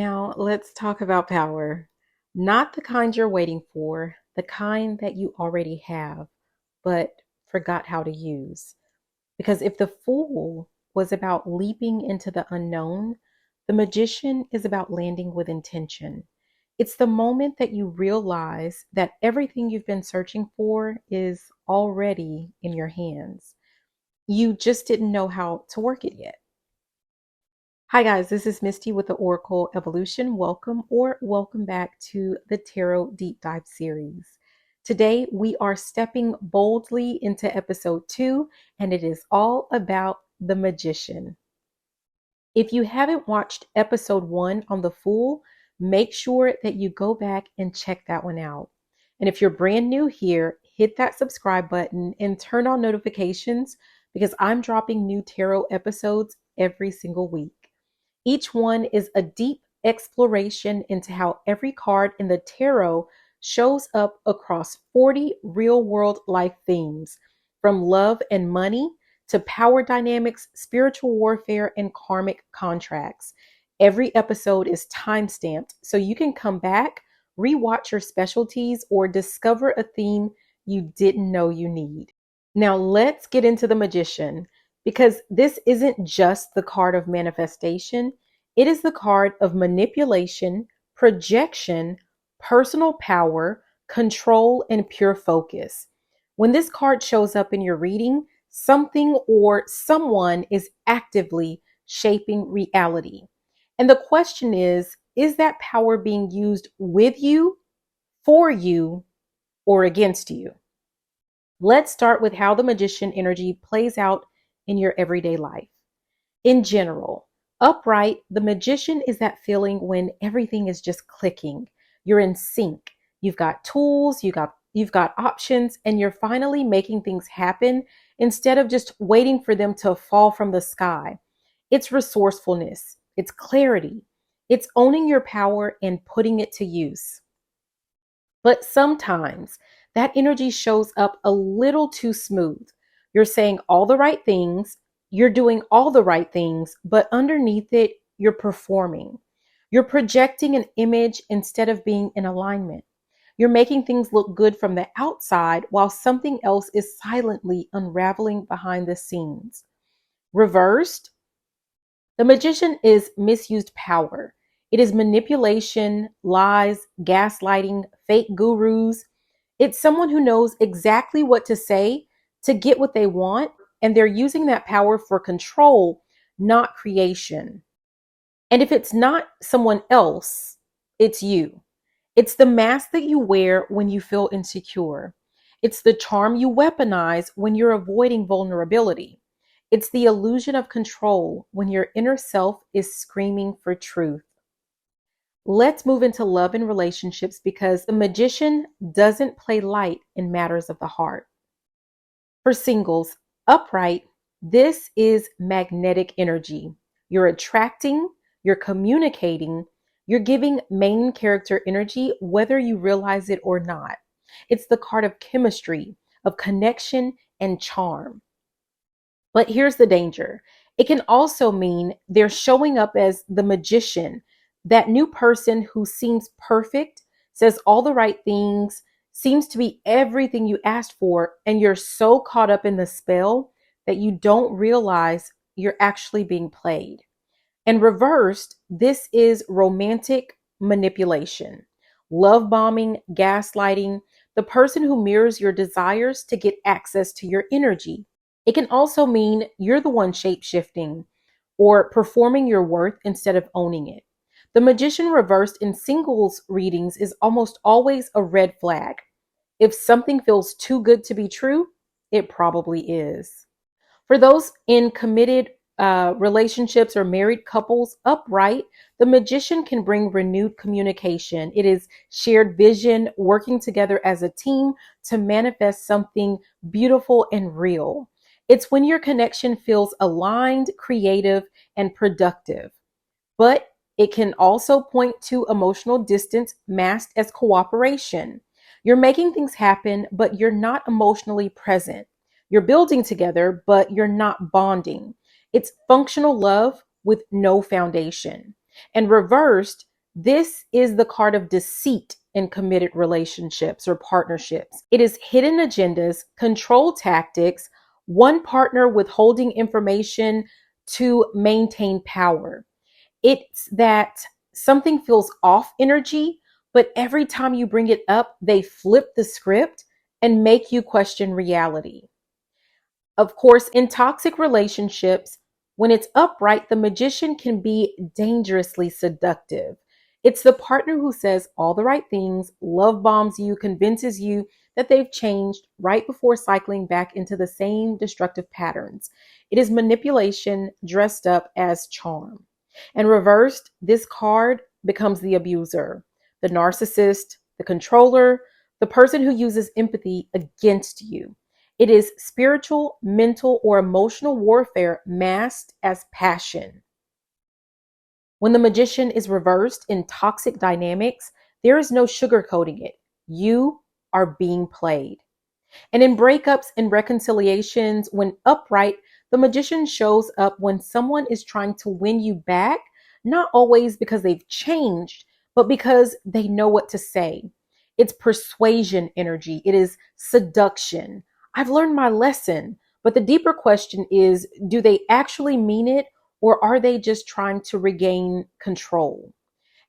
Now, let's talk about power. Not the kind you're waiting for, the kind that you already have, but forgot how to use. Because if the fool was about leaping into the unknown, the magician is about landing with intention. It's the moment that you realize that everything you've been searching for is already in your hands. You just didn't know how to work it yet. Hi, guys, this is Misty with the Oracle Evolution. Welcome back to the Tarot Deep Dive series. Today, we are stepping boldly into episode 2, and it is all about the magician. If you haven't watched episode 1 on the Fool, make sure that you go back and check that one out. And if you're brand new here, hit that subscribe button and turn on notifications because I'm dropping new tarot episodes every single week. Each one is a deep exploration into how every card in the tarot shows up across 40 real world life themes, from love and money to power dynamics, spiritual warfare, and karmic contracts. Every episode is time-stamped, so you can come back, rewatch your specialties, or discover a theme you didn't know you need. Now let's get into the magician, because this isn't just the card of manifestation, it is the card of manipulation, projection, personal power, control, and pure focus. When this card shows up in your reading, something or someone is actively shaping reality. And the question is that power being used with you, for you, or against you? Let's start with how the magician energy plays out in your everyday life. In general, upright, the magician is that feeling when everything is just clicking. You're in sync. You've got tools, you've got options, and you're finally making things happen instead of just waiting for them to fall from the sky. It's resourcefulness, it's clarity, it's owning your power and putting it to use. But sometimes that energy shows up a little too smooth. You're saying all the right things, you're doing all the right things, but underneath it, you're performing. You're projecting an image instead of being in alignment. You're making things look good from the outside while something else is silently unraveling behind the scenes. Reversed, the magician is misused power. It is manipulation, lies, gaslighting, fake gurus. It's someone who knows exactly what to say to get what they want, and they're using that power for control, not creation. And if it's not someone else, it's you. It's the mask that you wear when you feel insecure. It's the charm you weaponize when you're avoiding vulnerability. It's the illusion of control when your inner self is screaming for truth. Let's move into love and relationships because the magician doesn't play light in matters of the heart. For singles, upright, this is magnetic energy. You're attracting, you're communicating, you're giving main character energy whether you realize it or not. It's the card of chemistry, of connection, and charm. But here's the danger. It can also mean they're showing up as the magician, that new person who seems perfect, says all the right things, seems to be everything you asked for, and you're so caught up in the spell that you don't realize you're actually being played. And reversed, this is romantic manipulation, love bombing, gaslighting, the person who mirrors your desires to get access to your energy. It can also mean you're the one shape-shifting or performing your worth instead of owning it. The magician reversed in singles readings is almost always a red flag. If something feels too good to be true, it probably is. For those in committed relationships or married couples, upright, the magician can bring renewed communication. It is shared vision, working together as a team to manifest something beautiful and real. It's when your connection feels aligned, creative, and productive. But it can also point to emotional distance masked as cooperation. You're making things happen, but you're not emotionally present. You're building together, but you're not bonding. It's functional love with no foundation. And reversed, This is the card of deceit in committed relationships or partnerships. It is hidden agendas, control tactics, one partner withholding information to maintain power. It's that something feels off energy, but every time you bring it up, they flip the script and make you question reality. Of course, in toxic relationships, when it's upright, the magician can be dangerously seductive. It's the partner who says all the right things, love bombs you, convinces you that they've changed right before cycling back into the same destructive patterns. It is manipulation dressed up as charm. And reversed, this card becomes the abuser, the narcissist, the controller, the person who uses empathy against you. It is spiritual, mental, or emotional warfare masked as passion. When the magician is reversed in toxic dynamics, there is no sugarcoating it. You are being played. And in breakups and reconciliations, when upright, the magician shows up when someone is trying to win you back, not always because they've changed, but because they know what to say. It's persuasion energy, it is seduction. I've learned my lesson, but the deeper question is, do they actually mean it, or are they just trying to regain control?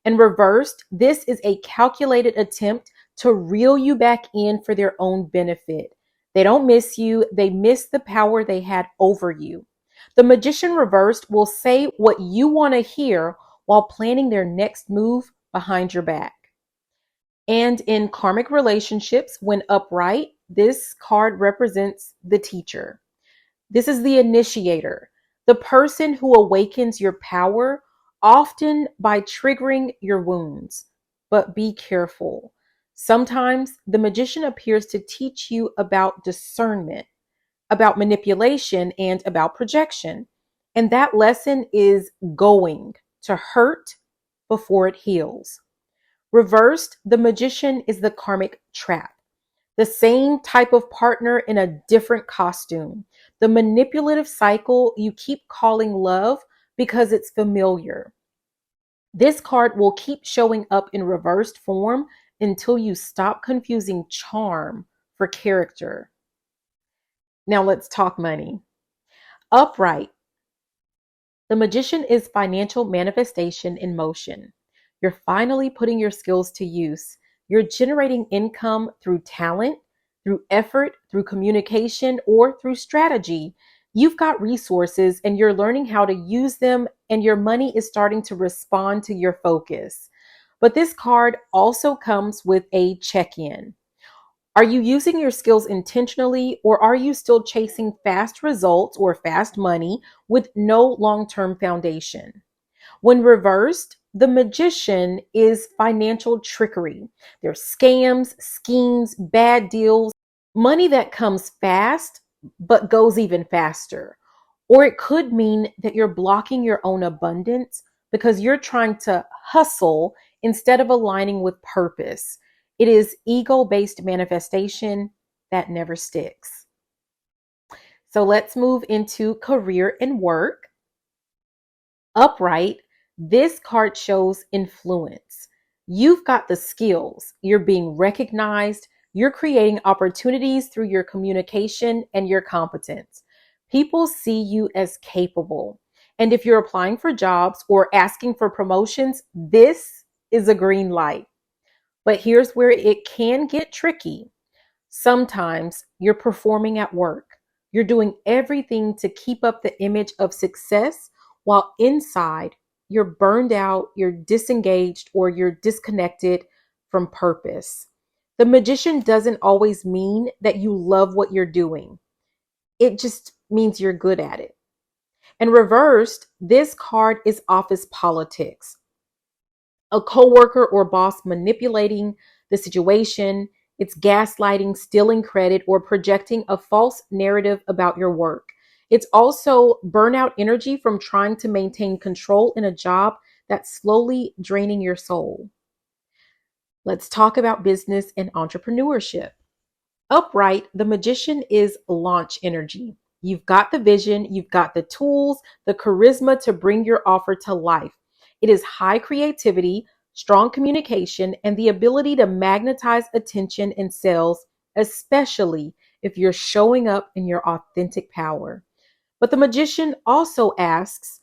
And reversed, this is a calculated attempt to reel you back in for their own benefit. They don't miss you, they miss the power they had over you. The magician reversed will say what you want to hear while planning their next move behind your back. And in karmic relationships, when upright, this card represents the teacher. This is the initiator, the person who awakens your power, often by triggering your wounds. But be careful. Sometimes the magician appears to teach you about discernment, about manipulation, and about projection. And that lesson is going to hurt before it heals. Reversed, the magician is the karmic trap. The same type of partner in a different costume. The manipulative cycle you keep calling love because it's familiar. This card will keep showing up in reversed form until you stop confusing charm for character. Now let's talk money. Upright. The magician is financial manifestation in motion. You're finally putting your skills to use. You're generating income through talent, through effort, through communication, or through strategy. You've got resources and you're learning how to use them, and your money is starting to respond to your focus. But this card also comes with a check-in. Are you using your skills intentionally, or are you still chasing fast results or fast money with no long-term foundation? When reversed, the magician is financial trickery. There's scams, schemes, bad deals, money that comes fast but goes even faster. Or it could mean that you're blocking your own abundance because you're trying to hustle instead of aligning with purpose. It is ego-based manifestation that never sticks. So let's move into career and work. Upright, this card shows influence. You've got the skills. You're being recognized. You're creating opportunities through your communication and your competence. People see you as capable. And if you're applying for jobs or asking for promotions, this is a green light. But here's where it can get tricky. Sometimes you're performing at work. You're doing everything to keep up the image of success, while inside you're burned out, you're disengaged, or you're disconnected from purpose. The magician doesn't always mean that you love what you're doing. It just means you're good at it. And reversed, this card is office politics. A coworker or boss manipulating the situation. It's gaslighting, stealing credit, or projecting a false narrative about your work. It's also burnout energy from trying to maintain control in a job that's slowly draining your soul. Let's talk about business and entrepreneurship. Upright, the magician is launch energy. You've got the vision, you've got the tools, the charisma to bring your offer to life. It is high creativity, strong communication, and the ability to magnetize attention and sales, especially if you're showing up in your authentic power. But the magician also asks,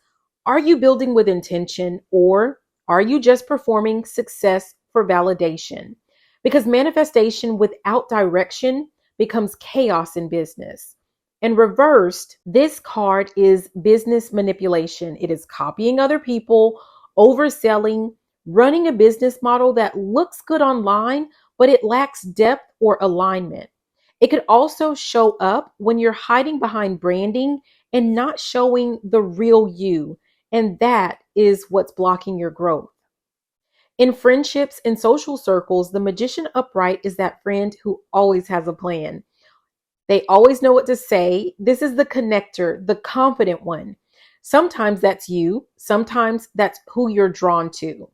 are you building with intention, or are you just performing success for validation? Because manifestation without direction becomes chaos in business. And reversed, this card is business manipulation. It is copying other people, overselling, running a business model that looks good online, but it lacks depth or alignment. It could also show up when you're hiding behind branding and not showing the real you. And that is what's blocking your growth. In friendships and social circles, the magician upright is that friend who always has a plan. They always know what to say. This is the connector, the confident one. Sometimes that's you, sometimes that's who you're drawn to.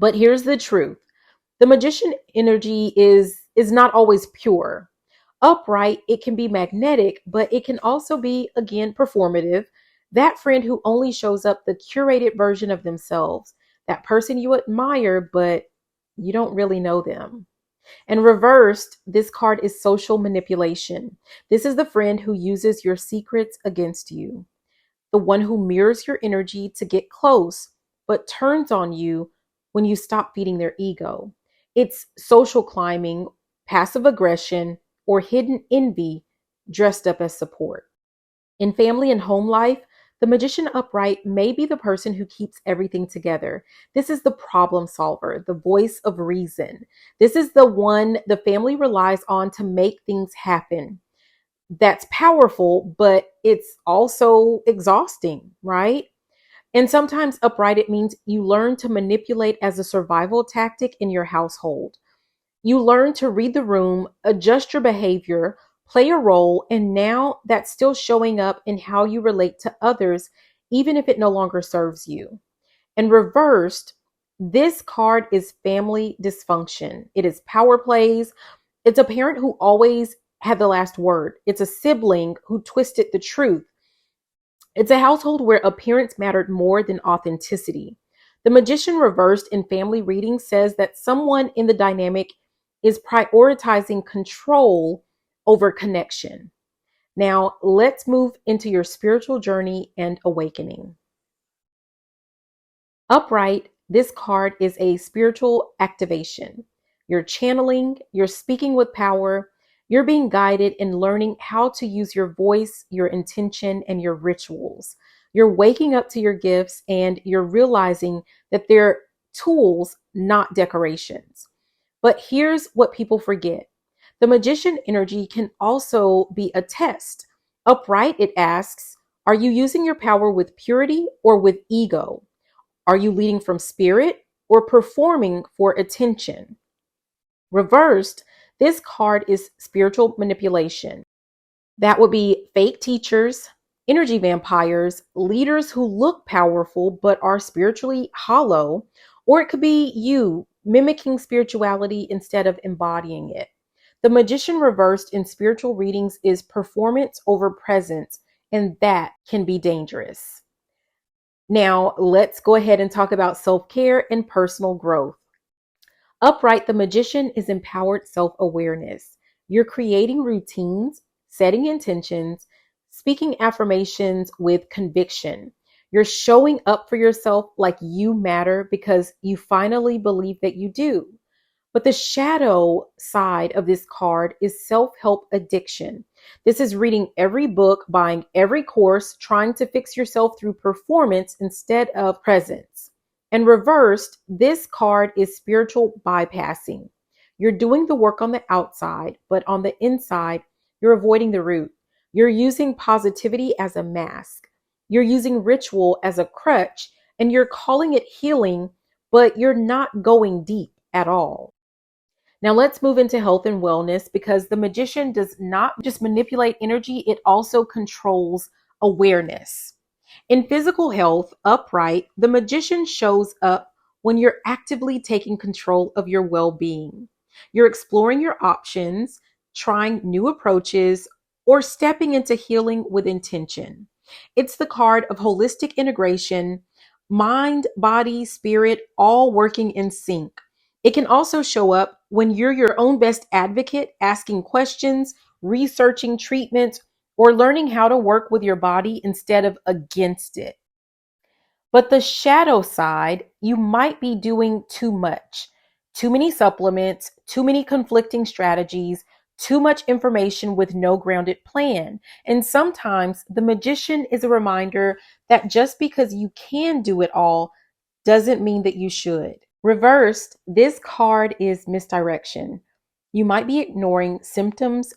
But here's the truth. The magician energy is not always pure. Upright, it can be magnetic, but it can also be, again, performative. That friend who only shows up the curated version of themselves, that person you admire, but you don't really know them. And reversed, this card is social manipulation. This is the friend who uses your secrets against you, the one who mirrors your energy to get close, but turns on you when you stop feeding their ego. It's social climbing, passive aggression, or hidden envy dressed up as support. In family and home life, the magician upright may be the person who keeps everything together. This is the problem solver, the voice of reason. This is the one the family relies on to make things happen. That's powerful, but it's also exhausting, right? And sometimes upright, it means you learn to manipulate as a survival tactic in your household. You learn to read the room, adjust your behavior, play a role, and now that's still showing up in how you relate to others, even if it no longer serves you. And reversed, this card is family dysfunction. It is power plays. It's a parent who always had the last word. It's a sibling who twisted the truth. It's a household where appearance mattered more than authenticity. The magician reversed in family reading says that someone in the dynamic is prioritizing control over connection. Now, let's move into your spiritual journey and awakening. Upright, this card is a spiritual activation. You're channeling, you're speaking with power, you're being guided in learning how to use your voice, your intention, and your rituals. You're waking up to your gifts and you're realizing that they're tools, not decorations. But here's what people forget. The magician energy can also be a test. Upright, it asks, are you using your power with purity or with ego? Are you leading from spirit or performing for attention? Reversed, this card is spiritual manipulation. That would be fake teachers, energy vampires, leaders who look powerful but are spiritually hollow, or it could be you mimicking spirituality instead of embodying it. The magician reversed in spiritual readings is performance over presence, and that can be dangerous. Now, let's go ahead and talk about self-care and personal growth. Upright, the magician is empowered self-awareness. You're creating routines, setting intentions, speaking affirmations with conviction. You're showing up for yourself like you matter because you finally believe that you do. But the shadow side of this card is self-help addiction. This is reading every book, buying every course, trying to fix yourself through performance instead of presence. And reversed, this card is spiritual bypassing. You're doing the work on the outside, but on the inside, you're avoiding the root. You're using positivity as a mask. You're using ritual as a crutch, and you're calling it healing, but you're not going deep at all. Now let's move into health and wellness, because the magician does not just manipulate energy, it also controls awareness. In physical health, upright, the magician shows up when you're actively taking control of your well-being. You're exploring your options, trying new approaches, or stepping into healing with intention. It's the card of holistic integration, mind, body, spirit, all working in sync. It can also show up when you're your own best advocate, asking questions, researching treatments, or learning how to work with your body instead of against it. But the shadow side, you might be doing too much. Too many supplements, too many conflicting strategies, too much information with no grounded plan. And sometimes the magician is a reminder that just because you can do it all doesn't mean that you should. Reversed, this card is misdirection. You might be ignoring symptoms,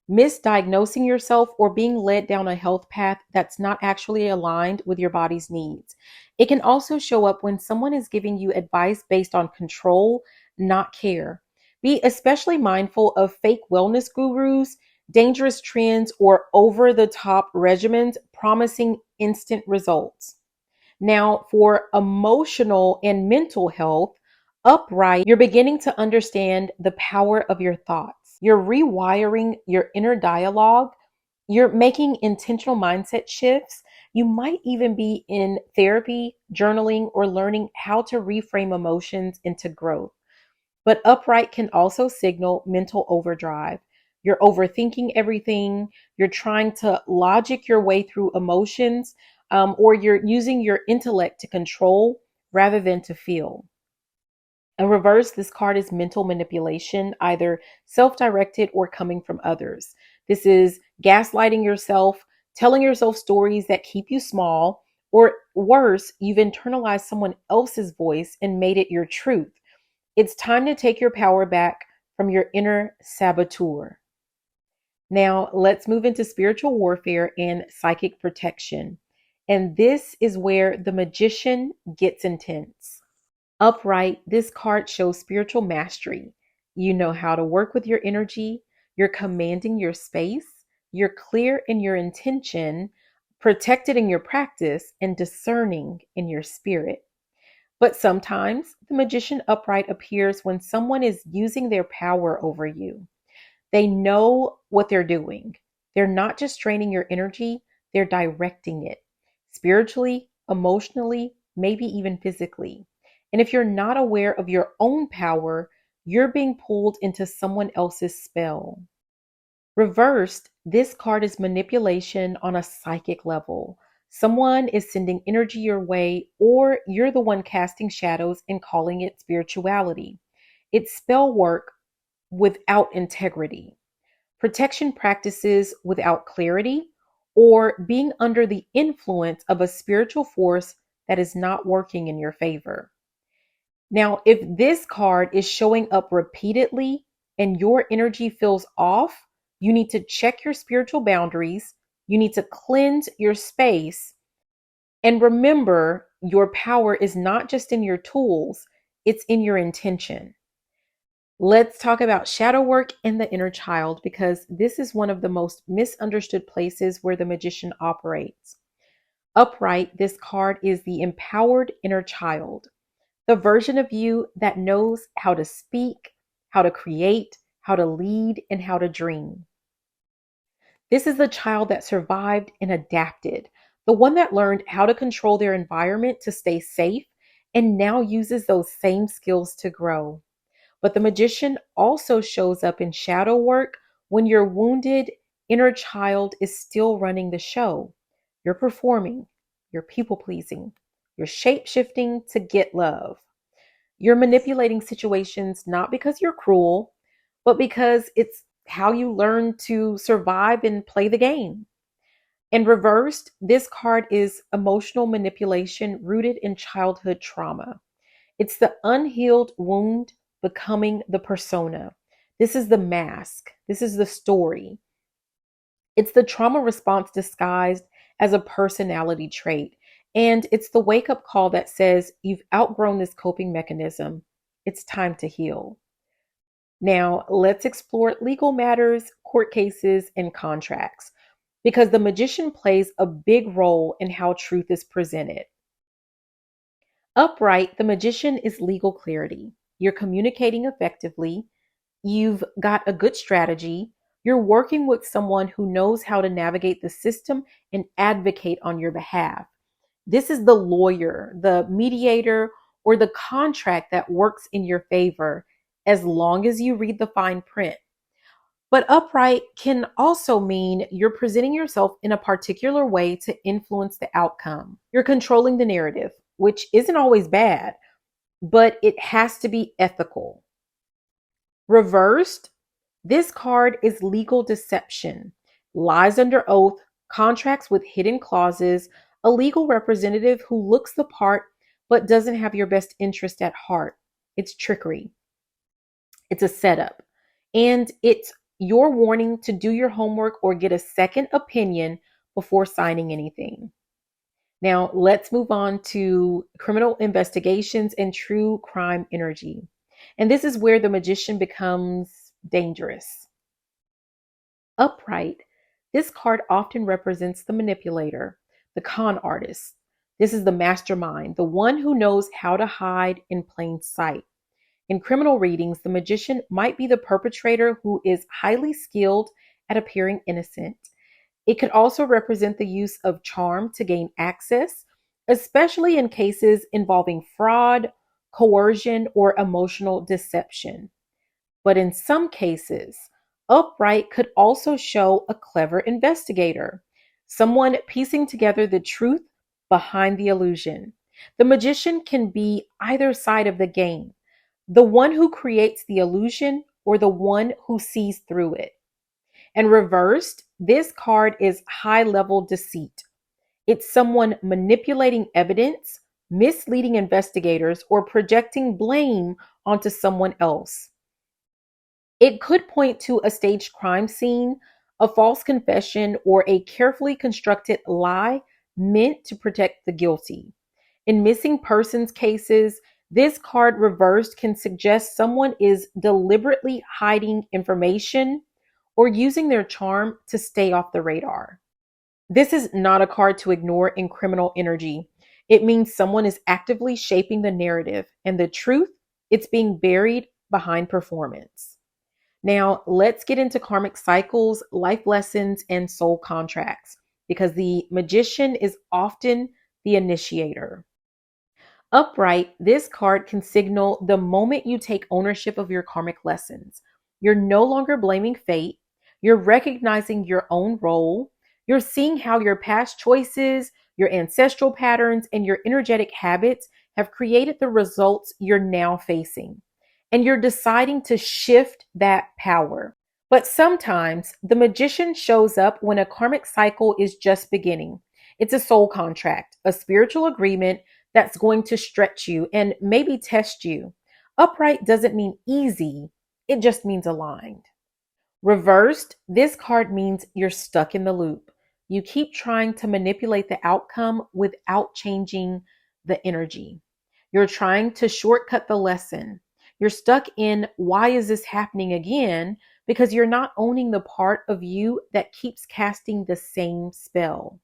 misdiagnosing yourself, or being led down a health path that's not actually aligned with your body's needs. It can also show up when someone is giving you advice based on control, not care. Be especially mindful of fake wellness gurus, dangerous trends, or over the top regimens promising instant results. Now, for emotional and mental health, upright, you're beginning to understand the power of your thoughts. You're rewiring your inner dialogue. You're making intentional mindset shifts. You might even be in therapy, journaling, or learning how to reframe emotions into growth. But upright can also signal mental overdrive. You're overthinking everything. You're trying to logic your way through emotions, or you're using your intellect to control rather than to feel. In reverse, this card is mental manipulation, either self directed or coming from others. This is gaslighting yourself, telling yourself stories that keep you small, or worse, you've internalized someone else's voice and made it your truth. It's time to take your power back from your inner saboteur. Now, let's move into spiritual warfare and psychic protection. And this is where the magician gets intense. Upright, this card shows spiritual mastery. You know how to work with your energy, you're commanding your space, you're clear in your intention, protected in your practice, and discerning in your spirit. But sometimes the magician upright appears when someone is using their power over you. They know what they're doing. They're not just draining your energy, they're directing it spiritually, emotionally, maybe even physically. And if you're not aware of your own power, you're being pulled into someone else's spell. Reversed, this card is manipulation on a psychic level. Someone is sending energy your way, or you're the one casting shadows and calling it spirituality. It's spell work without integrity, protection practices without clarity, or being under the influence of a spiritual force that is not working in your favor. Now, if this card is showing up repeatedly and your energy feels off, you need to check your spiritual boundaries. You need to cleanse your space. And remember, your power is not just in your tools, it's in your intention. Let's talk about shadow work and the inner child, because this is one of the most misunderstood places where the magician operates. Upright, this card is the empowered inner child, the version of you that knows how to speak, how to create, how to lead, and how to dream. This is the child that survived and adapted, the one that learned how to control their environment to stay safe and now uses those same skills to grow. But the magician also shows up in shadow work when your wounded inner child is still running the show. You're performing, you're people pleasing, you're shape shifting to get love. You're manipulating situations not because you're cruel, but because it's how you learn to survive and play the game. In reversed, this card is emotional manipulation rooted in childhood trauma. It's the unhealed wound becoming the persona. This is the mask. This is the story. It's the trauma response disguised as a personality trait. And it's the wake up call that says you've outgrown this coping mechanism. It's time to heal. Now, let's explore legal matters, court cases, and contracts, because the magician plays a big role in how truth is presented. Upright, the magician is legal clarity. You're communicating effectively. You've got a good strategy. You're working with someone who knows how to navigate the system and advocate on your behalf. This is the lawyer, the mediator, or the contract that works in your favor as long as you read the fine print. But upright can also mean you're presenting yourself in a particular way to influence the outcome. You're controlling the narrative, which isn't always bad, but it has to be ethical. Reversed, this card is legal deception, lies under oath, contracts with hidden clauses, a legal representative who looks the part but doesn't have your best interest at heart. It's trickery. It's a setup. And it's your warning to do your homework or get a second opinion before signing anything. Now, let's move on to criminal investigations and true crime energy. And this is where the magician becomes dangerous. Upright, this card often represents the manipulator, the con artist. This is the mastermind, the one who knows how to hide in plain sight. In criminal readings, the magician might be the perpetrator who is highly skilled at appearing innocent. It could also represent the use of charm to gain access, especially in cases involving fraud, coercion, or emotional deception. But in some cases, upright could also show a clever investigator, someone piecing together the truth behind the illusion. The magician can be either side of the game, the one who creates the illusion or the one who sees through it. And reversed, this card is high level deceit. It's someone manipulating evidence, misleading investigators, or projecting blame onto someone else. It could point to a staged crime scene, a false confession, or a carefully constructed lie meant to protect the guilty. In missing persons cases, this card reversed can suggest someone is deliberately hiding information or using their charm to stay off the radar. This is not a card to ignore in criminal energy. It means someone is actively shaping the narrative, and the truth, it's being buried behind performance. Now, let's get into karmic cycles, life lessons, and soul contracts, because the magician is often the initiator. Upright, this card can signal the moment you take ownership of your karmic lessons. You're no longer blaming fate. You're recognizing your own role. You're seeing how your past choices, your ancestral patterns, and your energetic habits have created the results you're now facing. And you're deciding to shift that power. But sometimes the magician shows up when a karmic cycle is just beginning. It's a soul contract, a spiritual agreement that's going to stretch you and maybe test you. Upright doesn't mean easy, it just means aligned. Reversed, this card means you're stuck in the loop. You keep trying to manipulate the outcome without changing the energy. You're trying to shortcut the lesson. You're stuck in why is this happening again? Because you're not owning the part of you that keeps casting the same spell.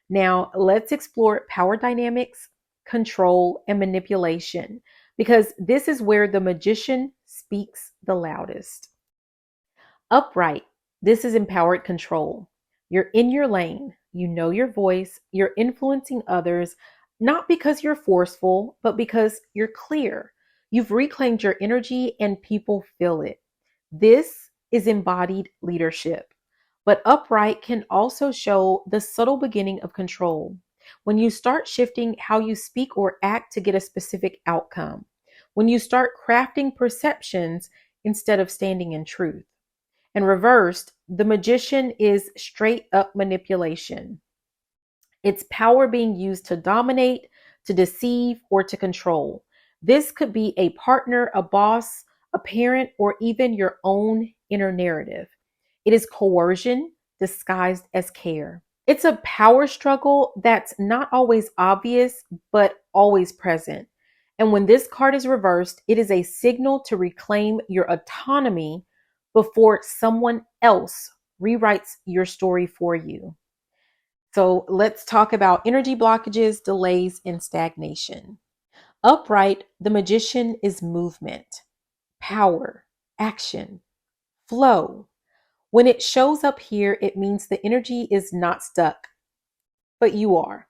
Now, let's explore power dynamics, control, and manipulation, because this is where the magician speaks the loudest. Upright, this is empowered control. You're in your lane, you know your voice, you're influencing others, not because you're forceful, but because you're clear. You've reclaimed your energy and people feel it. This is embodied leadership. But upright can also show the subtle beginning of control. When you start shifting how you speak or act to get a specific outcome. When you start crafting perceptions instead of standing in truth. And reversed, the magician is straight up manipulation. It's power being used to dominate, to deceive, or to control. This could be a partner, a boss, a parent, or even your own inner narrative. It is coercion disguised as care. It's a power struggle that's not always obvious, but always present. And when this card is reversed, it is a signal to reclaim your autonomy before someone else rewrites your story for you. So let's talk about energy blockages, delays, and stagnation. Upright, the magician is movement, power, action, flow. When it shows up here, it means the energy is not stuck, but you are.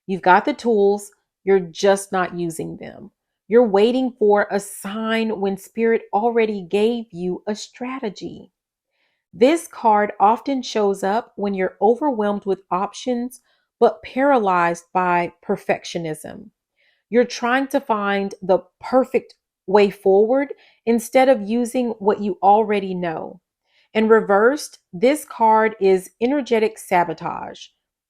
You've got the tools, you're just not using them. You're waiting for a sign when spirit already gave you a strategy. This card often shows up when you're overwhelmed with options but paralyzed by perfectionism. You're trying to find the perfect way forward instead of using what you already know. And reversed, this card is energetic sabotage.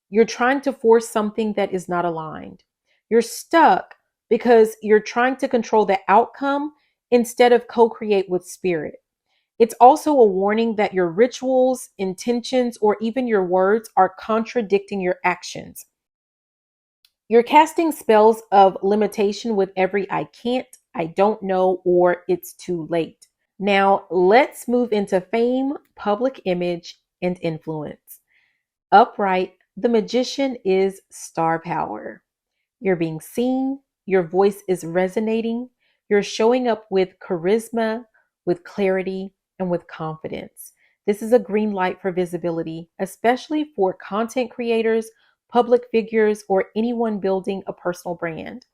You're trying to force something that is not aligned. You're stuck because you're trying to control the outcome instead of co create with spirit. It's also a warning that your rituals, intentions, or even your words are contradicting your actions. You're casting spells of limitation with every I can't, I don't know, or it's too late. Now, let's move into fame, public image, and influence. Upright, the magician is star power. You're being seen, your voice is resonating, you're showing up with charisma, with clarity, and with confidence. This is a green light for visibility, especially for content creators, public figures, or anyone building a personal brand.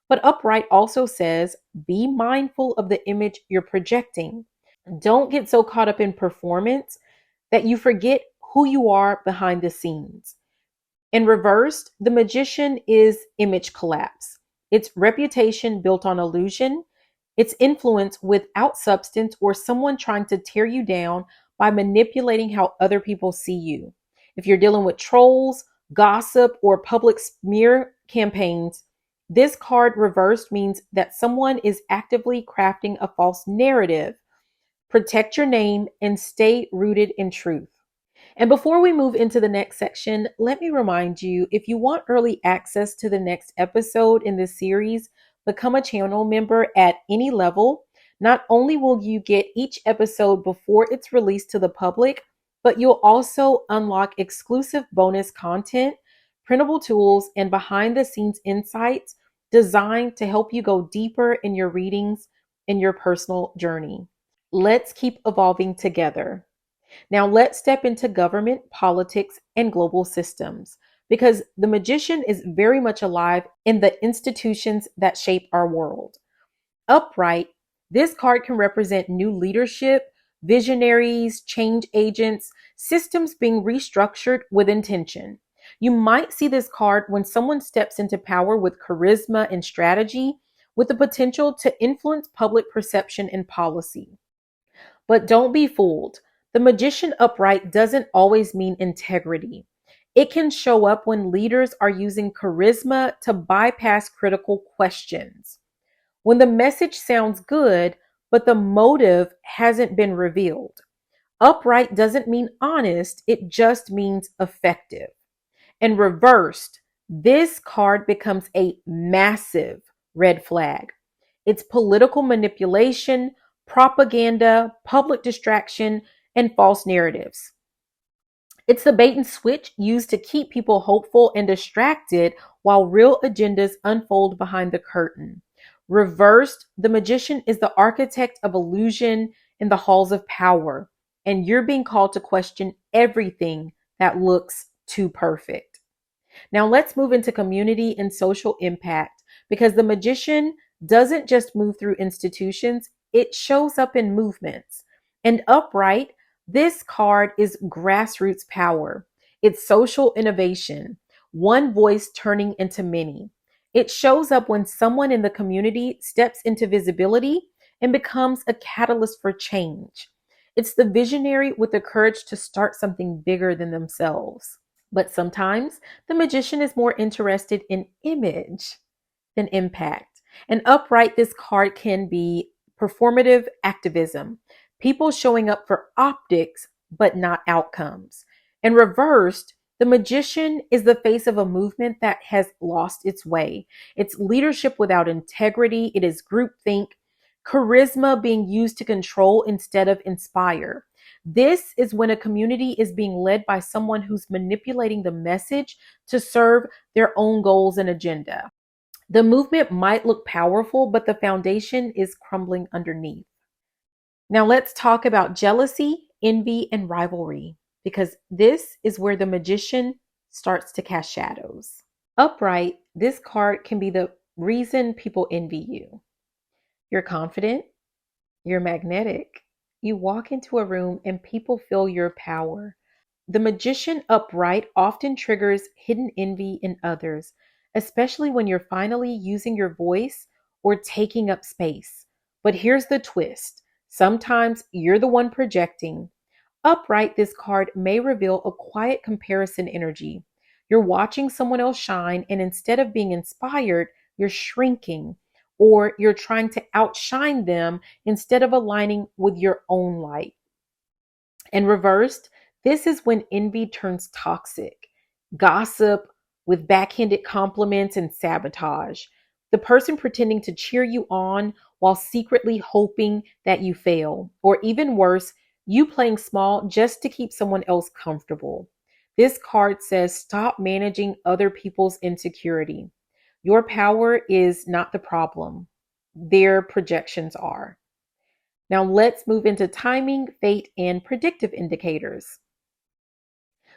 But Upright also says be mindful of the image you're projecting. Don't get so caught up in performance that you forget who you are behind the scenes. In reversed, the magician is image collapse. It's reputation built on illusion. It's influence without substance or someone trying to tear you down by manipulating how other people see you. If you're dealing with trolls, gossip, or public smear campaigns, this card reversed means that someone is actively crafting a false narrative. Protect your name and stay rooted in truth. And before we move into the next section, let me remind you, if you want early access to the next episode in this series, become a channel member at any level. Not only will you get each episode before it's released to the public, but you'll also unlock exclusive bonus content, printable tools, and behind the scenes insights designed to help you go deeper in your readings and your personal journey. Let's keep evolving together. Now let's step into government, politics, and global systems because the magician is very much alive in the institutions that shape our world. Upright, this card can represent new leadership, visionaries, change agents, systems being restructured with intention. You might see this card when someone steps into power with charisma and strategy, with the potential to influence public perception and policy. But don't be fooled. The magician upright doesn't always mean integrity. It can show up when leaders are using charisma to bypass critical questions. When the message sounds good, but the motive hasn't been revealed. Upright doesn't mean honest, it just means effective. And reversed, this card becomes a massive red flag. It's political manipulation, propaganda, public distraction, and false narratives. It's the bait and switch used to keep people hopeful and distracted while real agendas unfold behind the curtain. Reversed, the magician is the architect of illusion in the halls of power, and you're being called to question everything that looks too perfect. Now let's move into community and social impact because the magician doesn't just move through institutions, it shows up in movements. And upright, this card is grassroots power. It's social innovation, one voice turning into many. It shows up when someone in the community steps into visibility and becomes a catalyst for change. It's the visionary with the courage to start something bigger than themselves. But sometimes the magician is more interested in image than impact. And upright, this card can be performative activism, people showing up for optics, but not outcomes. And reversed, the magician is the face of a movement that has lost its way. It's leadership without integrity. It is groupthink, charisma being used to control instead of inspire. This is when a community is being led by someone who's manipulating the message to serve their own goals and agenda. The movement might look powerful, but the foundation is crumbling underneath. Now let's talk about jealousy, envy, and rivalry, because this is where the magician starts to cast shadows. Upright, this card can be the reason people envy you. You're confident, you're magnetic. You walk into a room and people feel your power. The magician upright often triggers hidden envy in others, especially when you're finally using your voice or taking up space. But here's the twist: sometimes you're the one projecting. Upright, this card may reveal a quiet comparison energy. You're watching someone else shine, and instead of being inspired, you're shrinking, or you're trying to outshine them instead of aligning with your own light. And reversed, this is when envy turns toxic. Gossip with backhanded compliments and sabotage. The person pretending to cheer you on while secretly hoping that you fail. Or even worse, you playing small just to keep someone else comfortable. This card says stop managing other people's insecurity. Your power is not the problem, their projections are. Now let's move into timing, fate, and predictive indicators.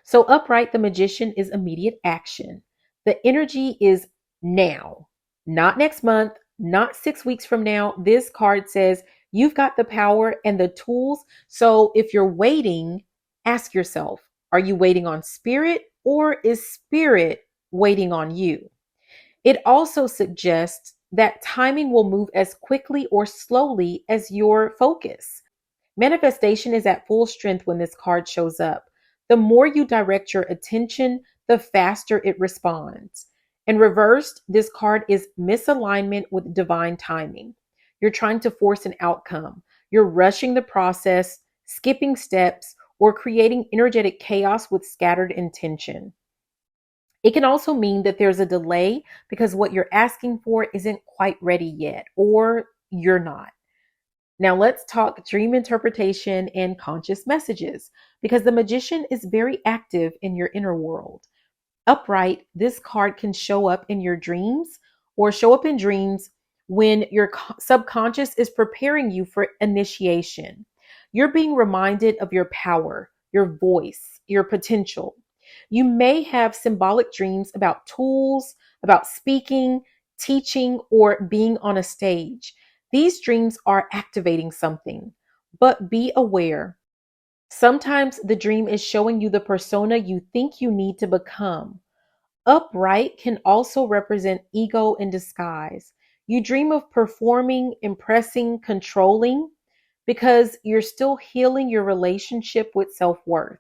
So, upright, the magician is immediate action. The energy is now, not next month, not 6 weeks from now. This card says you've got the power and the tools. So, if you're waiting, ask yourself, are you waiting on spirit or is spirit waiting on you? It also suggests that timing will move as quickly or slowly as your focus. Manifestation is at full strength when this card shows up. The more you direct your attention, the faster it responds. In reversed, this card is misalignment with divine timing. You're trying to force an outcome. You're rushing the process, skipping steps, or creating energetic chaos with scattered intention. It can also mean that there's a delay because what you're asking for isn't quite ready yet, or you're not. Now, let's talk dream interpretation and conscious messages because the magician is very active in your inner world. Upright, this card can show up in your dreams or show up in dreams when your subconscious is preparing you for initiation. You're being reminded of your power, your voice, your potential. You may have symbolic dreams about tools, about speaking, teaching, or being on a stage. These dreams are activating something, but be aware. Sometimes the dream is showing you the persona you think you need to become. Upright can also represent ego in disguise. You dream of performing, impressing, controlling because you're still healing your relationship with self worth.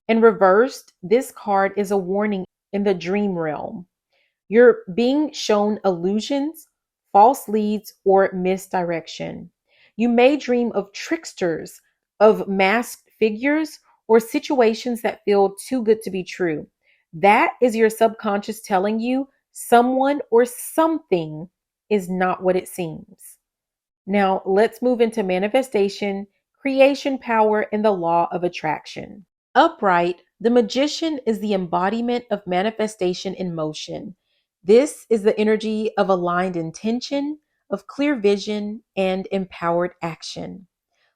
In reversed, this card is a warning in the dream realm. You're being shown illusions, false leads, or misdirection. You may dream of tricksters, of masked figures, or situations that feel too good to be true. That is your subconscious telling you someone or something is not what it seems. Now, let's move into manifestation, creation power, and the law of attraction. Upright, the magician is the embodiment of manifestation in motion. This is the energy of aligned intention, of clear vision, and empowered action.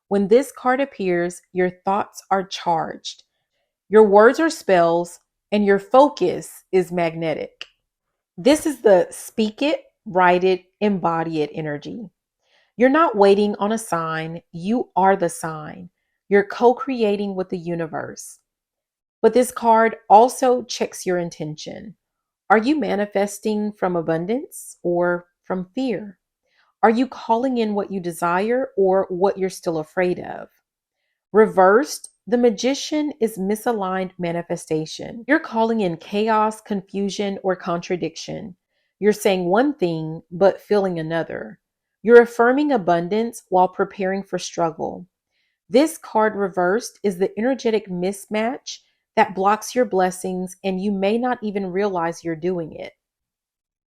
When this card appears, your thoughts are charged, your words are spells, and your focus is magnetic. This is the speak it, write it, embody it energy. You're not waiting on a sign, you are the sign. You're co creating with the universe. But this card also checks your intention. Are you manifesting from abundance or from fear? Are you calling in what you desire or what you're still afraid of? Reversed, the magician is misaligned manifestation. You're calling in chaos, confusion, or contradiction. You're saying one thing but feeling another. You're affirming abundance while preparing for struggle. This card reversed is the energetic mismatch that blocks your blessings, and you may not even realize you're doing it.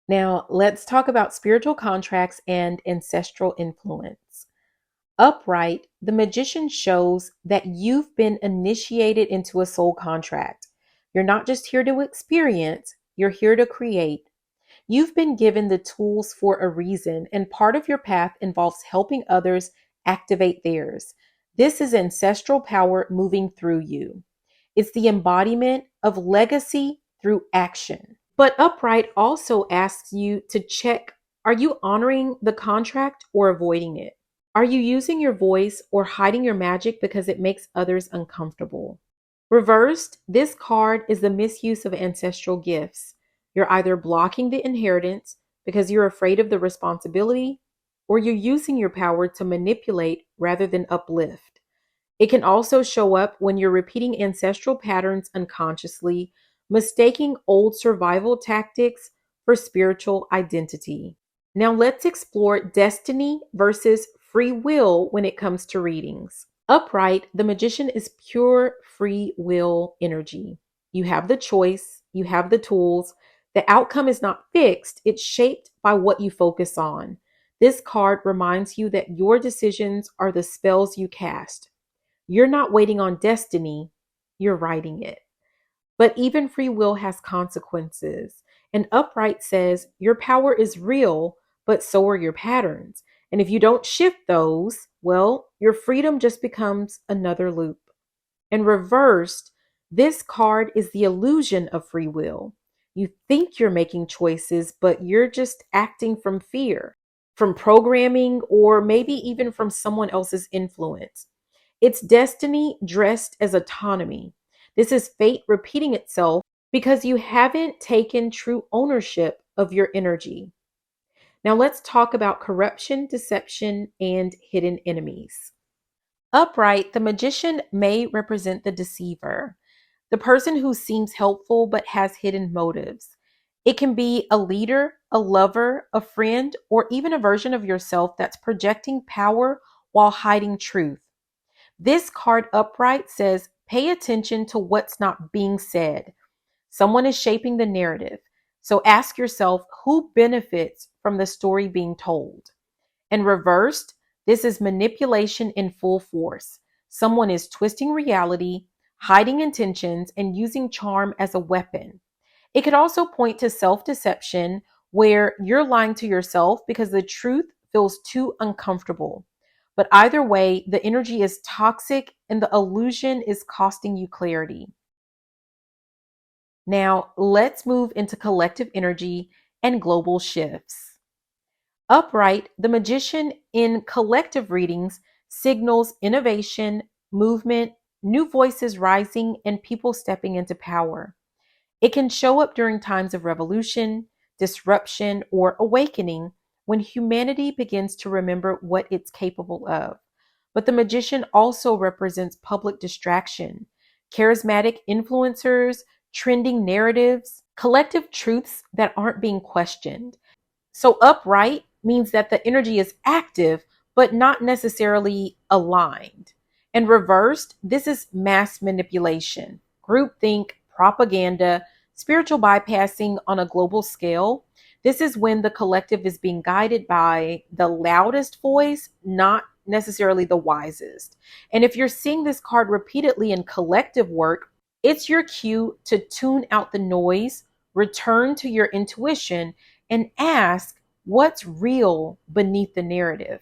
Now, let's talk about spiritual contracts and ancestral influence. Upright, the magician shows that you've been initiated into a soul contract. You're not just here to experience, you're here to create. You've been given the tools for a reason, and part of your path involves helping others activate theirs. This is ancestral power moving through you. It's the embodiment of legacy through action. But upright also asks you to check, are you honoring the contract or avoiding it? Are you using your voice or hiding your magic because it makes others uncomfortable? Reversed, this card is the misuse of ancestral gifts. You're either blocking the inheritance because you're afraid of the responsibility, or you're using your power to manipulate rather than uplift. It can also show up when you're repeating ancestral patterns unconsciously, mistaking old survival tactics for spiritual identity. Now let's explore destiny versus free will when it comes to readings. Upright, the magician is pure free will energy. You have the choice, you have the tools. The outcome is not fixed, it's shaped by what you focus on. This card reminds you that your decisions are the spells you cast. You're not waiting on destiny, you're writing it. But even free will has consequences. And upright says your power is real, but so are your patterns. And if you don't shift those, well, your freedom just becomes another loop. And reversed, this card is the illusion of free will. You think you're making choices, but you're just acting from fear, from programming, or maybe even from someone else's influence. It's destiny dressed as autonomy. This is fate repeating itself because you haven't taken true ownership of your energy. Now let's talk about corruption, deception, and hidden enemies. Upright, the magician may represent the deceiver, the person who seems helpful but has hidden motives. It can be a leader, a lover, a friend, or even a version of yourself that's projecting power while hiding truth. This card upright says, pay attention to what's not being said. Someone is shaping the narrative. So ask yourself, who benefits from the story being told? And reversed, this is manipulation in full force. Someone is twisting reality, hiding intentions, and using charm as a weapon. It could also point to self-deception, where you're lying to yourself because the truth feels too uncomfortable. But either way, the energy is toxic and the illusion is costing you clarity. Now, let's move into collective energy and global shifts. Upright, the magician in collective readings signals innovation, movement, new voices rising, and people stepping into power. It can show up during times of revolution, disruption, or awakening when humanity begins to remember what it's capable of. But the magician also represents public distraction, charismatic influencers, trending narratives, collective truths that aren't being questioned. So upright means that the energy is active, but not necessarily aligned. And reversed, this is mass manipulation, groupthink, propaganda, spiritual bypassing on a global scale. This is when the collective is being guided by the loudest voice, not necessarily the wisest. And if you're seeing this card repeatedly in collective work, it's your cue to tune out the noise, return to your intuition, and ask what's real beneath the narrative.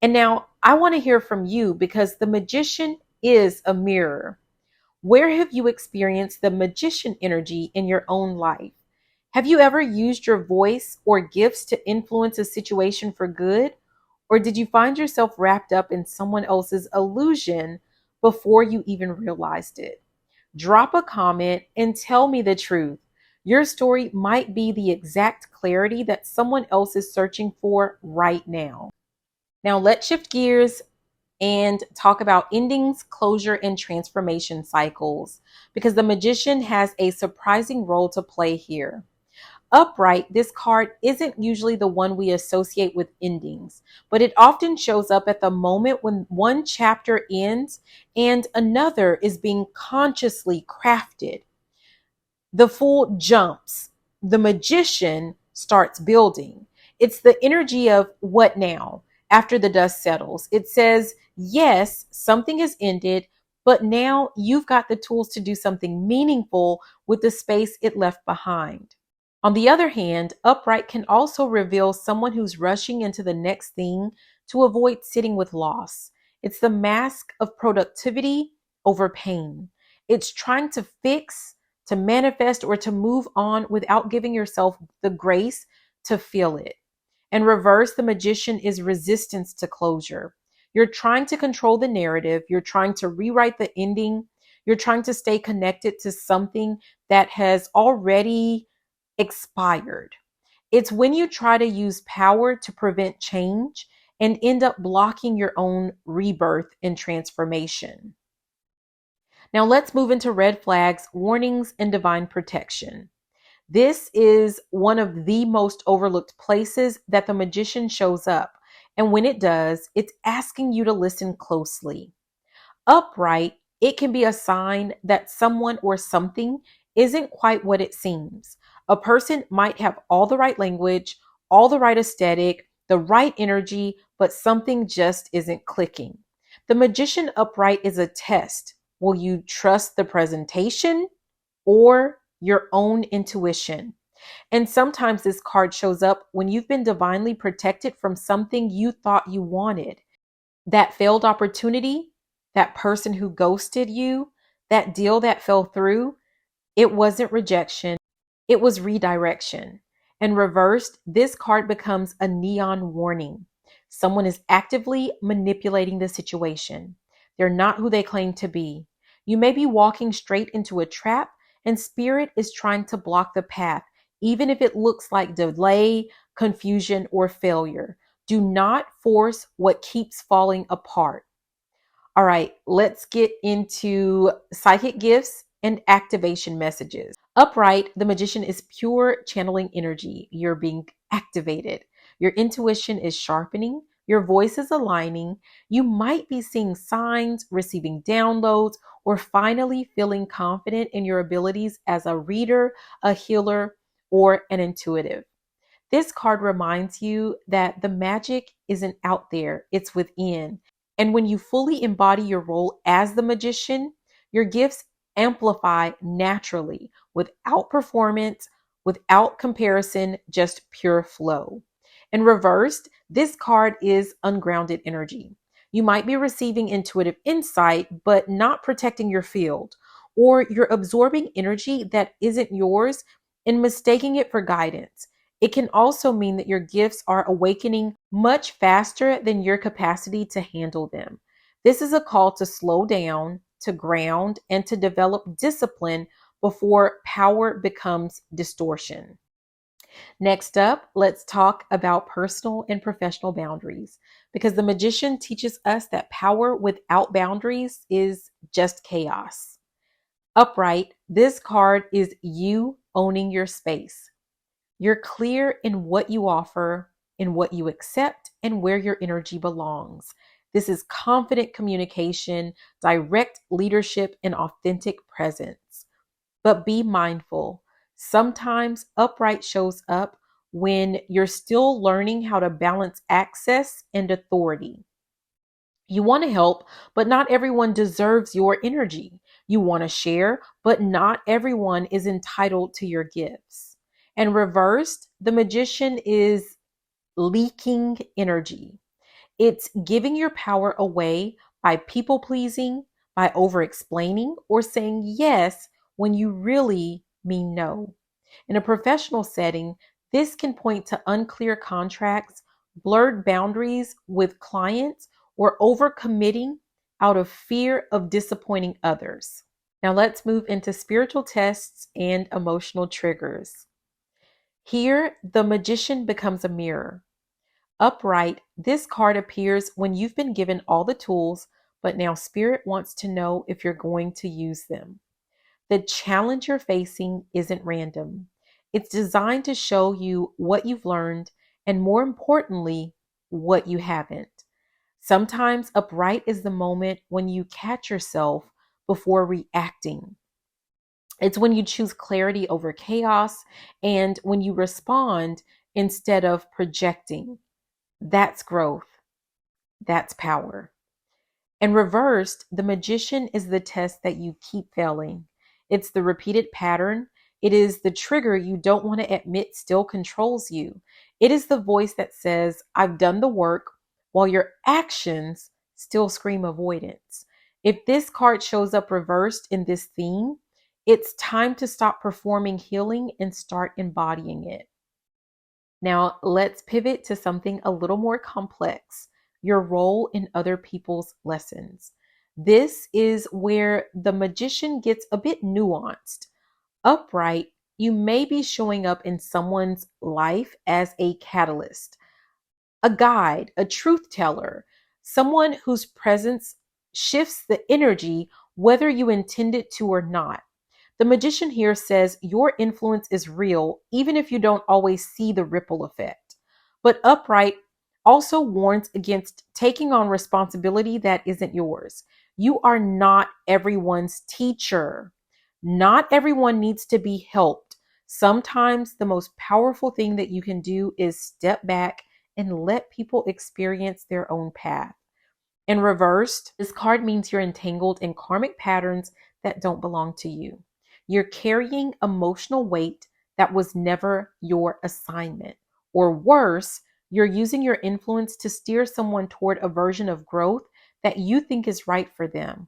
And now I want to hear from you because the magician is a mirror. Where have you experienced the magician energy in your own life? Have you ever used your voice or gifts to influence a situation for good? Or did you find yourself wrapped up in someone else's illusion before you even realized it? Drop a comment and tell me the truth. Your story might be the exact clarity that someone else is searching for right now. Now, let's shift gears and talk about endings, closure, and transformation cycles, because the magician has a surprising role to play here. Upright, this card isn't usually the one we associate with endings, but it often shows up at the moment when one chapter ends and another is being consciously crafted. The fool jumps. The magician starts building. It's the energy of what now? After the dust settles, it says, yes, something has ended, but now you've got the tools to do something meaningful with the space it left behind. On the other hand, upright can also reveal someone who's rushing into the next thing to avoid sitting with loss. It's the mask of productivity over pain. It's trying to fix to manifest, or to move on without giving yourself the grace to feel it. And reverse, the magician is resistance to closure. You're trying to control the narrative. You're trying to rewrite the ending. You're trying to stay connected to something that has already expired. It's when you try to use power to prevent change and end up blocking your own rebirth and transformation. Now let's move into red flags, warnings, and divine protection. This is one of the most overlooked places that the magician shows up. And when it does, it's asking you to listen closely. Upright, it can be a sign that someone or something isn't quite what it seems. A person might have all the right language, all the right aesthetic, the right energy, but something just isn't clicking. The magician upright is a test. Will you trust the presentation or your own intuition? And sometimes this card shows up when you've been divinely protected from something you thought you wanted. That failed opportunity, that person who ghosted you, that deal that fell through, it wasn't rejection, it was redirection. And reversed, this card becomes a neon warning. Someone is actively manipulating the situation. They're not who they claim to be. You may be walking straight into a trap, and spirit is trying to block the path, even if it looks like delay, confusion, or failure. Do not force what keeps falling apart. All right, let's get into psychic gifts and activation messages. Upright, the magician is pure channeling energy. You're being activated. Your intuition is sharpening. Your voice is aligning. You might be seeing signs, receiving downloads, or finally feeling confident in your abilities as a reader, a healer, or an intuitive. This card reminds you that the magic isn't out there, it's within. And when you fully embody your role as the magician, your gifts amplify naturally without performance, without comparison, just pure flow. And reversed, this card is ungrounded energy. You might be receiving intuitive insight, but not protecting your field, or you're absorbing energy that isn't yours and mistaking it for guidance. It can also mean that your gifts are awakening much faster than your capacity to handle them. This is a call to slow down, to ground, and to develop discipline before power becomes distortion. Next up, let's talk about personal and professional boundaries, because the magician teaches us that power without boundaries is just chaos. Upright, this card is you owning your space. You're clear in what you offer, in what you accept, and where your energy belongs. This is confident communication, direct leadership, and authentic presence. But be mindful. Sometimes upright shows up when you're still learning how to balance access and authority. You want to help, but not everyone deserves your energy. You want to share, but not everyone is entitled to your gifts. And reversed, the magician is leaking energy. It's giving your power away by people pleasing, by over explaining, or saying yes when you really mean no. In a professional setting, this can point to unclear contracts, blurred boundaries with clients, or overcommitting out of fear of disappointing others. Now let's move into spiritual tests and emotional triggers. Here, the magician becomes a mirror. Upright, this card appears when you've been given all the tools, but now spirit wants to know if you're going to use them. The challenge you're facing isn't random. It's designed to show you what you've learned and, more importantly, what you haven't. Sometimes upright is the moment when you catch yourself before reacting. It's when you choose clarity over chaos and when you respond instead of projecting. That's growth. That's power. And reversed, the magician is the test that you keep failing. It's the repeated pattern. It is the trigger you don't want to admit still controls you. It is the voice that says, I've done the work, while your actions still scream avoidance. If this card shows up reversed in this theme, It's time to stop performing healing and start embodying it. Now, let's pivot to something a little more complex: your role in other people's lessons. This is where the magician gets a bit nuanced. Upright, you may be showing up in someone's life as a catalyst, a guide, a truth teller, someone whose presence shifts the energy, whether you intend it to or not. The magician here says your influence is real, even if you don't always see the ripple effect. But upright also warns against taking on responsibility that isn't yours. You are not everyone's teacher. Not everyone needs to be helped. Sometimes the most powerful thing that you can do is step back and let people experience their own path. In reversed, this card means you're entangled in karmic patterns that don't belong to you. You're carrying emotional weight that was never your assignment. Or worse, you're using your influence to steer someone toward a version of growth that you think is right for them.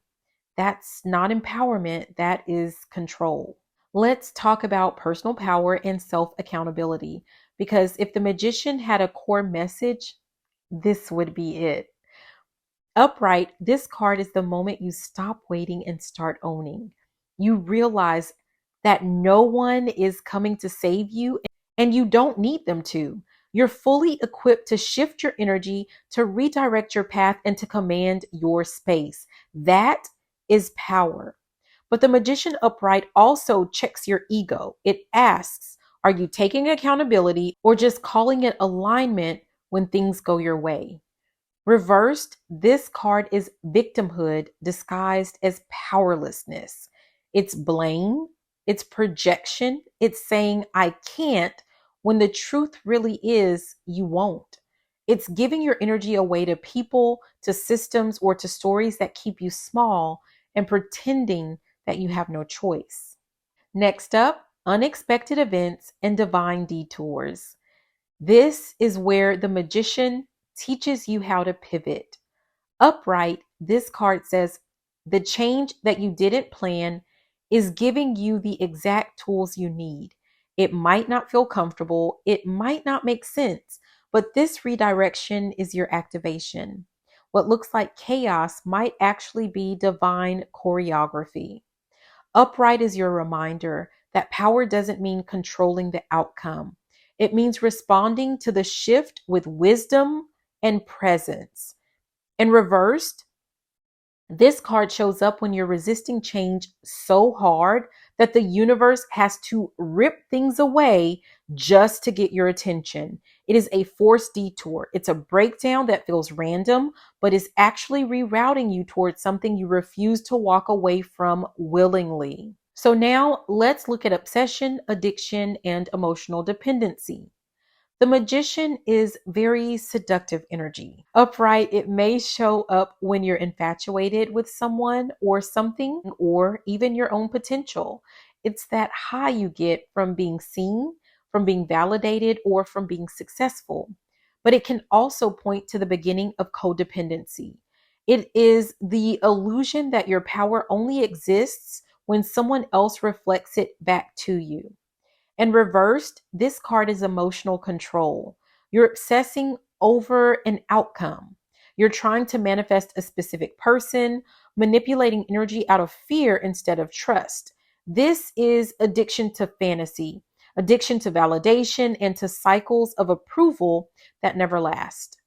That's not empowerment, that is control. Let's talk about personal power and self accountability, because if the magician had a core message, this would be it. Upright, this card is the moment you stop waiting and start owning. You realize that no one is coming to save you and you don't need them to. You're fully equipped to shift your energy, to redirect your path, and to command your space. That is power. But the magician upright also checks your ego. It asks, are you taking accountability or just calling it alignment when things go your way? Reversed, this card is victimhood disguised as powerlessness. It's blame, it's projection, it's saying, I can't, when the truth really is, you won't. It's giving your energy away to people, to systems, or to stories that keep you small and pretending that you have no choice. Next up, unexpected events and divine detours. This is where the magician teaches you how to pivot. Upright, this card says the change that you didn't plan is giving you the exact tools you need. It might not feel comfortable, it might not make sense, but this redirection is your activation. What looks like chaos might actually be divine choreography. Upright is your reminder that power doesn't mean controlling the outcome. It means responding to the shift with wisdom and presence. In reversed, this card shows up when you're resisting change so hard that the universe has to rip things away just to get your attention. It is a forced detour. It's a breakdown that feels random, but is actually rerouting you towards something you refuse to walk away from willingly. So now let's look at obsession, addiction, and emotional dependency. The magician is very seductive energy. Upright, it may show up when you're infatuated with someone or something, or even your own potential. It's that high you get from being seen, from being validated, or from being successful. But it can also point to the beginning of codependency. It is the illusion that your power only exists when someone else reflects it back to you. And reversed, this card is emotional control. You're obsessing over an outcome. You're trying to manifest a specific person, manipulating energy out of fear instead of trust. This is addiction to fantasy, addiction to validation, and to cycles of approval that never last.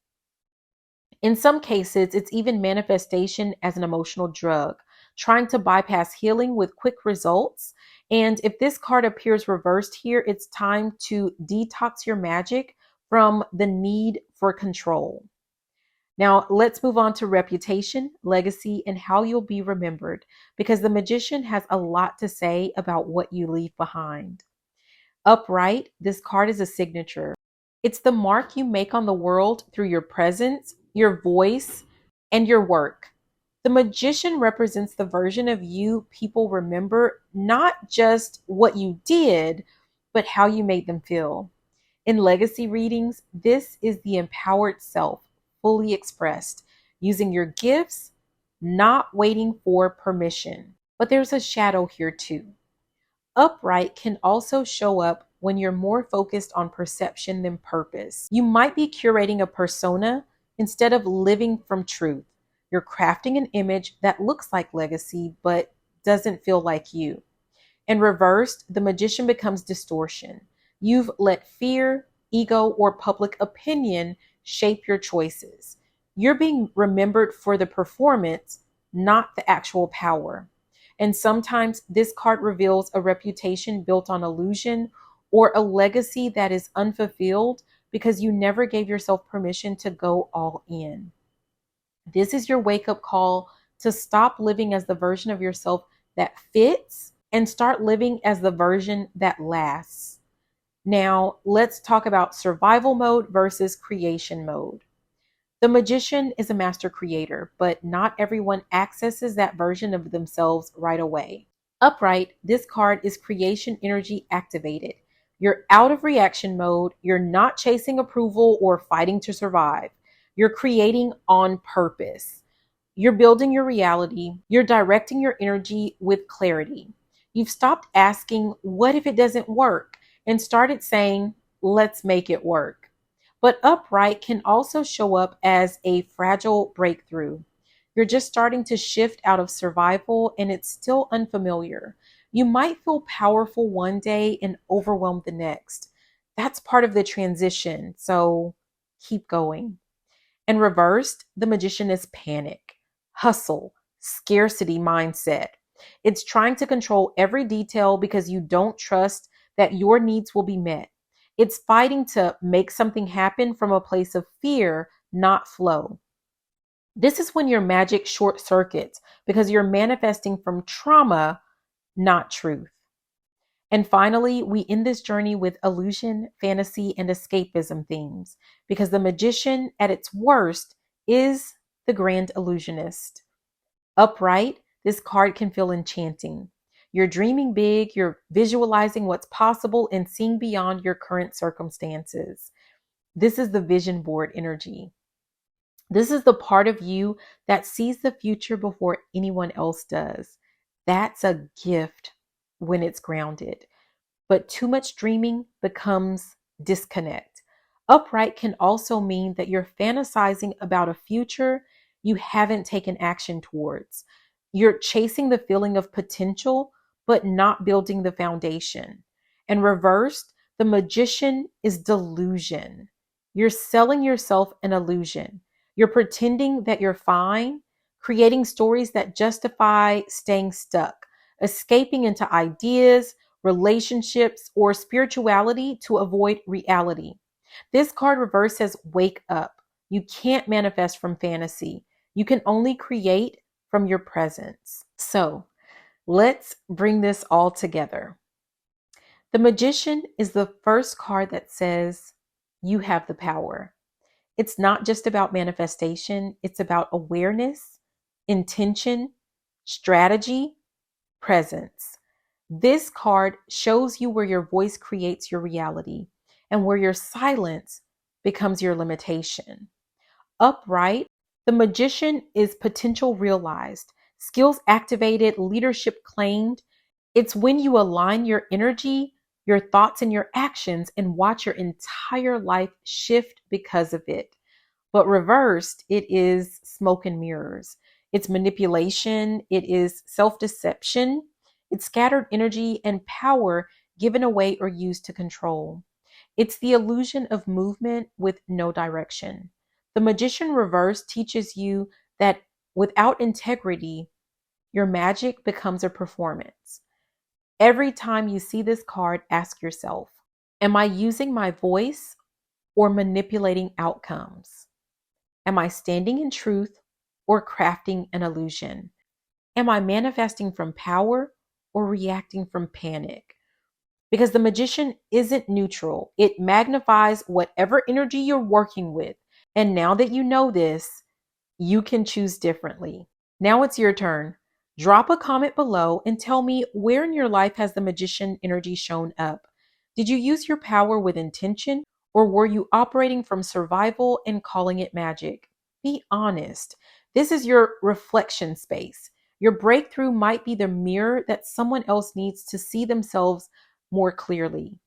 In some cases, it's even manifestation as an emotional drug, trying to bypass healing with quick results. And if this card appears reversed here, it's time to detox your magic from the need for control. Now, let's move on to reputation, legacy, and how you'll be remembered, because the magician has a lot to say about what you leave behind. Upright, this card is a signature. It's the mark you make on the world through your presence, your voice, and your work. The magician represents the version of you people remember, not just what you did, but how you made them feel. In legacy readings, this is the empowered self, fully expressed, using your gifts, not waiting for permission. But there's a shadow here too. Upright can also show up when you're more focused on perception than purpose. You might be curating a persona instead of living from truth. You're crafting an image that looks like legacy but doesn't feel like you. In reversed, the magician becomes distortion. You've let fear, ego, or public opinion shape your choices. You're being remembered for the performance, not the actual power. And sometimes this card reveals a reputation built on illusion or a legacy that is unfulfilled because you never gave yourself permission to go all in. This is your wake up call to stop living as the version of yourself that fits and start living as the version that lasts. Now, let's talk about survival mode versus creation mode. The magician is a master creator, but not everyone accesses that version of themselves right away. Upright, this card is creation energy activated. You're out of reaction mode. You're not chasing approval or fighting to survive. You're creating on purpose. You're building your reality. You're directing your energy with clarity. You've stopped asking, what if it doesn't work? And started saying, let's make it work. But upright can also show up as a fragile breakthrough. You're just starting to shift out of survival and it's still unfamiliar. You might feel powerful one day and overwhelmed the next. That's part of the transition, so keep going. And reversed, the magician is panic, hustle, scarcity mindset. It's trying to control every detail because you don't trust that your needs will be met. It's fighting to make something happen from a place of fear, not flow. This is when your magic short circuits because you're manifesting from trauma, not truth. And finally, we end this journey with illusion, fantasy, and escapism themes because the magician at its worst is the grand illusionist. Upright, this card can feel enchanting. You're dreaming big, you're visualizing what's possible and seeing beyond your current circumstances. This is the vision board energy. This is the part of you that sees the future before anyone else does. That's a gift when it's grounded. But too much dreaming becomes disconnect. Upright can also mean that you're fantasizing about a future you haven't taken action towards. You're chasing the feeling of potential, but not building the foundation. And reversed, the magician is delusion. You're selling yourself an illusion. You're pretending that you're fine, creating stories that justify staying stuck, escaping into ideas, relationships, or spirituality to avoid reality. This card reverse says, wake up. You can't manifest from fantasy. You can only create from your presence. So let's bring this all together. The magician is the first card that says you have the power. It's not just about manifestation. It's about awareness, intention, strategy, presence. This card shows you where your voice creates your reality and where your silence becomes your limitation. Upright, the magician is potential realized, skills activated, leadership claimed. It's when you align your energy, your thoughts, and your actions and watch your entire life shift because of it. But reversed, it is smoke and mirrors. It's manipulation. It is self-deception. It's scattered energy and power given away or used to control. It's the illusion of movement with no direction. The magician reverse teaches you that without integrity, your magic becomes a performance. Every time you see this card, ask yourself, am I using my voice or manipulating outcomes? Am I standing in truth or crafting an illusion? Am I manifesting from power or reacting from panic? Because the magician isn't neutral. It magnifies whatever energy you're working with. And now that you know this, you can choose differently. Now it's your turn. Drop a comment below and tell me, where in your life has the magician energy shown up? Did you use your power with intention, or were you operating from survival and calling it magic? Be honest. This is your reflection space. Your breakthrough might be the mirror that someone else needs to see themselves more clearly.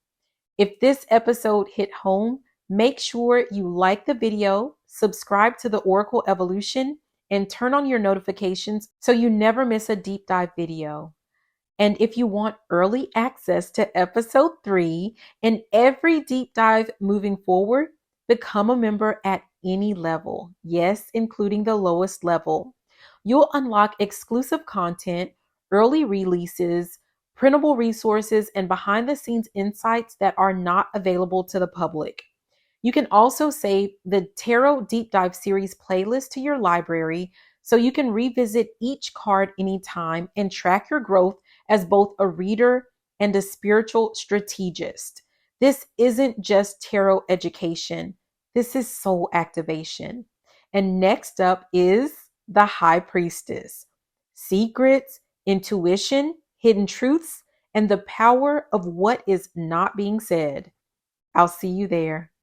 If this episode hit home, make sure you like the video, subscribe to the Oracle Evolution, and turn on your notifications so you never miss a deep dive video. And if you want early access to episode 3 and every deep dive moving forward, become a member at any level. Yes, including the lowest level. You'll unlock exclusive content, early releases, printable resources, and behind the scenes insights that are not available to the public. You can also save the Tarot Deep Dive Series playlist to your library so you can revisit each card anytime and track your growth as both a reader and a spiritual strategist. This isn't just tarot education. This is soul activation. And next up is the High Priestess. Secrets, intuition, hidden truths, and the power of what is not being said. I'll see you there.